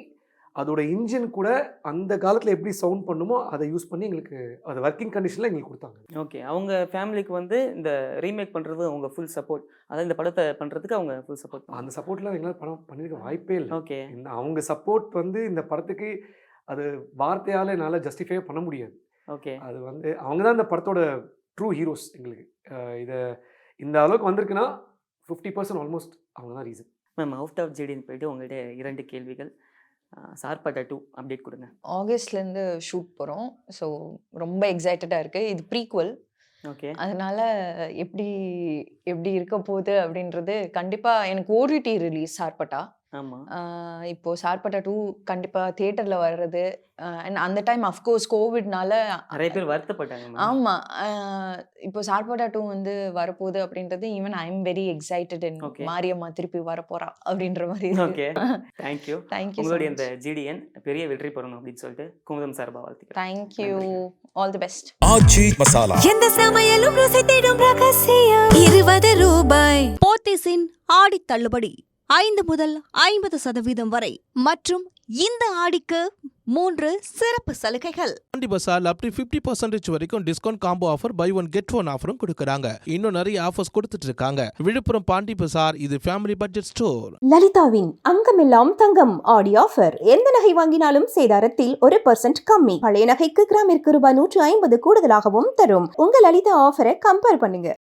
அதோட இன்ஜின் கூட அந்த காலத்தில் எப்படி சவுண்ட் பண்ணுமோ அதை யூஸ் பண்ணி எங்களுக்கு அது ஒர்க்கிங் கண்டிஷனில் எங்களுக்கு கொடுத்தாங்க. ஓகே, அவங்க ஃபேமிலிக்கு வந்து இந்த ரீமேக் பண்ணுறது அவங்க ஃபுல் சப்போர்ட், அதாவது இந்த படத்தை பண்ணுறதுக்கு அவங்க ஃபுல் சப்போர்ட். அந்த சப்போர்ட்லாம் எங்களால் படம் பண்ணியிருக்க வாய்ப்பே இல்லை. ஓகே, அவங்க சப்போர்ட் வந்து இந்த படத்துக்கு அது வார்த்தையால் என்னால் ஜஸ்டிஃபை பண்ண முடியாது. ஓகே, அது வந்து அவங்க தான் இந்த படத்தோட ட்ரூ ஹீரோஸ் எங்களுக்கு. இதை இந்த அளவுக்கு வந்திருக்குன்னா 50% ஆல்மோஸ்ட் அவங்க தான் ரீசன். மேம் அவுட் ஆஃப் ஜிடின்னு போயிட்டு உங்கள்கிட்ட 2 கேள்விகள். சார்பட்டா 2 அப்டேட் கொடுங்க. ஆகஸ்ட்லேருந்து ஷூட் போகிறோம். ஸோ ரொம்ப எக்ஸைட்டடாக இருக்குது. இது ப்ரீக்வல். ஓகே. அதனால எப்படி எப்படி இருக்க போகுது அப்படின்றது கண்டிப்பாக எனக்கு ஓடிடி ரிலீஸ் சார்பட்டா. ஆமாம். இப்போ சார்பட்டா 2 கண்டிப்பாக தியேட்டரில் வர்றது. அண்ட் அந்த டைம் அஃப்கோர்ஸ் கோவிட்னால நிறைய பேர் வருத்தப்பட்டாங்க மேம். ஆமாம். இப்போ சார்பட்டா 2 வந்து வரப்போகுது அப்படின்றது even I am very excited. Okay. Mariyamma திருப்பி வரப்போறா அப்படின்ற மாதிரி ஓகே. தேங்க்யூ. தேங்க்யூ உங்களுடைய இந்த ஜிடிஎன் பெரிய வெற்றி பெறணும் அப்படின்னு சொல்லிட்டு குமுதம் சார்பா வாழ்த்துக்கிறேன். Thank you. All the best. Aachi Masala எந்த சமையலும் ருசி தேடும் ரகசியம் 20 ரூபாய். போத்தீஸின் ஆடி தள்ளுபடி 5 முதல் 50% வரை மற்றும் இந்த ஆடிக்கு 3 சிறப்பு சலுகைகள். பாண்டி பசார் அப் டு 50% வரைக்கும் discount combo offer buy one get one ஆஃபரும் கொடுக்கறாங்க. இன்னும் நிறைய ஆஃபர்ஸ் கொடுத்துட்டு இருக்காங்க. விழுப்புரம் பாண்டி பசார் இது ஃபேமிலி பட்ஜெட் ஸ்டோர். லலிதாவின் அங்கமெல்லாம் தங்கம் ஆடி ஆஃபர். எந்த நகை வாங்கினாலும் சேதாரத்தில் 1% கம்மி. பழைய நகைக்கு கிராமிற்கு ரூபாய் 150 கூடுதலாகவும் தரும். உங்க லலிதா ஆஃபரை கம்பேர் பண்ணுங்க.